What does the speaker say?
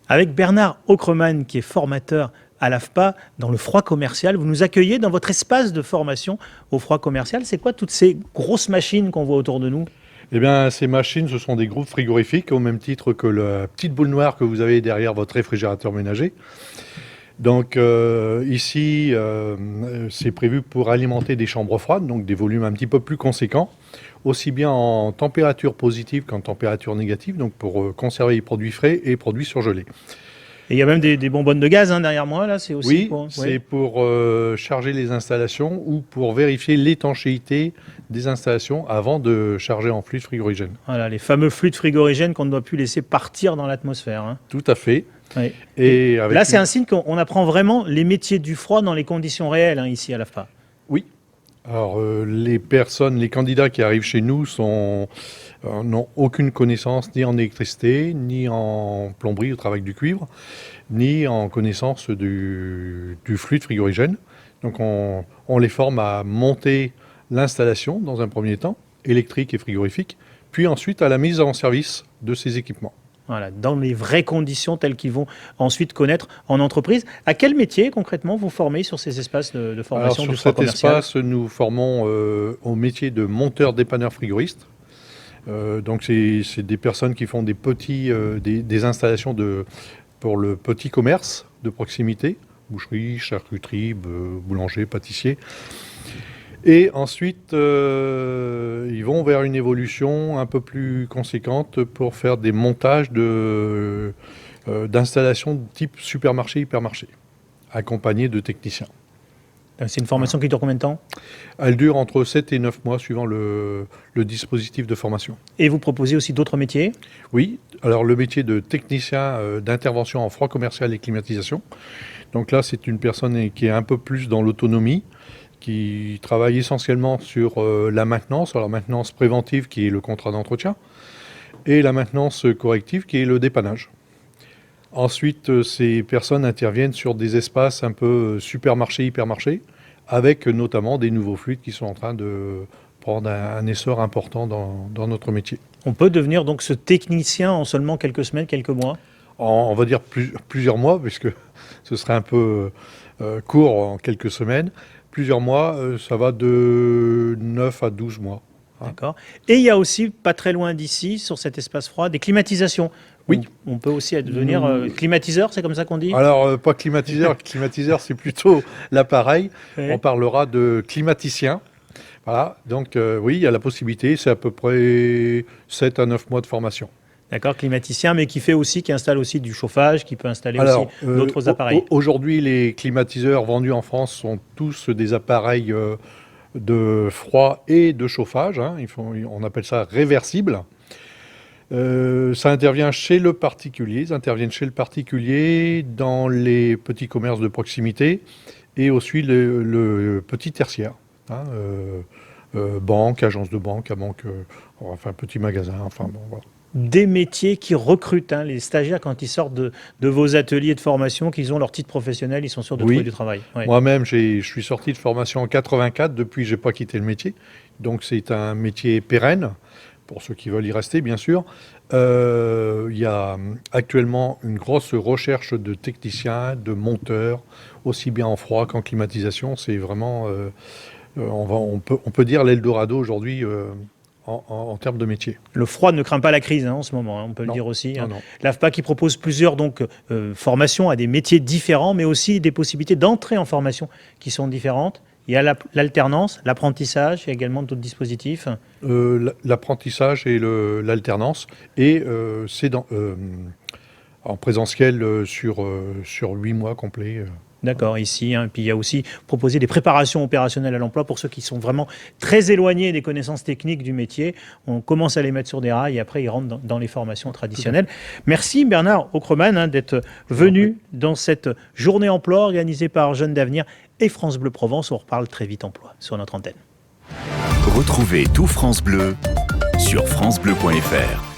Avec Bernard Aucremann, qui est formateur à l'AFPA dans le froid commercial. Vous nous accueillez dans votre espace de formation au froid commercial. C'est quoi toutes ces grosses machines qu'on voit autour de nous ? Eh bien, ces machines, ce sont des groupes frigorifiques, au même titre que la petite boule noire que vous avez derrière votre réfrigérateur ménager. Donc ici, c'est prévu pour alimenter des chambres froides, donc des volumes un petit peu plus conséquents, aussi bien en température positive qu'en température négative, donc pour conserver les produits frais et produits surgelés. Et il y a même des bonbonnes de gaz derrière moi, là, c'est aussi Oui, pour... c'est pour charger les installations ou pour vérifier l'étanchéité des installations avant de charger en fluide frigorigène. Voilà, les fameux fluides frigorigènes qu'on ne doit plus laisser partir dans l'atmosphère. Tout à fait. Oui. Et là, c'est un signe qu'on apprend vraiment les métiers du froid dans les conditions réelles, ici à l'AFPA. Oui. Alors, les candidats qui arrivent chez nous n'ont aucune connaissance ni en électricité, ni en plomberie au travail du cuivre, ni en connaissance du fluide frigorigène. Donc, on les forme à monter l'installation dans un premier temps, électrique et frigorifique, puis ensuite à la mise en service de ces équipements. Voilà, dans les vraies conditions telles qu'ils vont ensuite connaître en entreprise. À quel métier concrètement vous formez sur ces espaces de formation du froid commercial ? Sur cet espace, nous formons au métier de monteur-dépanneur frigoriste. Donc c'est des personnes qui font des installations pour le petit commerce de proximité, boucherie, charcuterie, boulanger, pâtissier. Et ensuite, ils vont vers une évolution un peu plus conséquente pour faire des montages d'installations de type supermarché, hypermarché, accompagnés de techniciens. C'est une formation qui dure combien de temps ? Elle dure entre 7 et 9 mois suivant le dispositif de formation. Et vous proposez aussi d'autres métiers ? Oui, alors le métier de technicien d'intervention en froid commercial et climatisation. Donc là, c'est une personne qui est un peu plus dans l'autonomie, qui travaille essentiellement sur la maintenance, alors maintenance préventive qui est le contrat d'entretien, et la maintenance corrective qui est le dépannage. Ensuite, ces personnes interviennent sur des espaces un peu supermarché, hypermarché, avec notamment des nouveaux fluides qui sont en train de prendre un essor important dans notre métier. On peut devenir donc ce technicien en seulement quelques semaines, quelques mois ? On va dire plusieurs mois, puisque ce serait un peu court en quelques semaines. Plusieurs mois, ça va de 9 à 12 mois. D'accord. Et il y a aussi, pas très loin d'ici, sur cet espace froid, des climatisations. Oui. On peut aussi devenir climatiseur, c'est comme ça qu'on dit ? Alors, pas climatiseur. Climatiseur, c'est plutôt l'appareil. Oui. On parlera de climaticien. Voilà. Donc, oui, il y a la possibilité. C'est à peu près 7 à 9 mois de formation. D'accord, climaticien, mais qui installe aussi du chauffage, qui peut installer aussi d'autres appareils. Aujourd'hui, les climatiseurs vendus en France sont tous des appareils de froid et de chauffage. On appelle ça réversible. Ça intervient chez le particulier. Ils interviennent chez le particulier dans les petits commerces de proximité et aussi le petit tertiaire. Banque, agence de banque, petit magasin. Voilà. Des métiers qui recrutent les stagiaires quand ils sortent de vos ateliers de formation, qu'ils ont leur titre professionnel, ils sont sûrs de trouver du travail. Ouais. Moi-même, je suis sorti de formation en 84, depuis je n'ai pas quitté le métier. Donc c'est un métier pérenne, pour ceux qui veulent y rester bien sûr. Il y a actuellement une grosse recherche de techniciens, de monteurs, aussi bien en froid qu'en climatisation. C'est vraiment, on peut dire l'Eldorado aujourd'hui. En termes de métier. Le froid ne craint pas la crise en ce moment, on peut le dire aussi. Non. L'AFPA qui propose plusieurs formations à des métiers différents, mais aussi des possibilités d'entrée en formation qui sont différentes. Il y a l'alternance, l'apprentissage, il y a également d'autres dispositifs. L'apprentissage et l'alternance, et c'est en présentiel sur 8 mois complets. D'accord, ici. Puis il y a aussi proposer des préparations opérationnelles à l'emploi pour ceux qui sont vraiment très éloignés des connaissances techniques du métier. On commence à les mettre sur des rails et après ils rentrent dans les formations traditionnelles. Merci Bernard Aucremann d'être venu dans cette journée emploi organisée par Jeunes d'Avenir et France Bleu Provence. On reparle très vite emploi sur notre antenne. Retrouvez tout France Bleu sur francebleu.fr.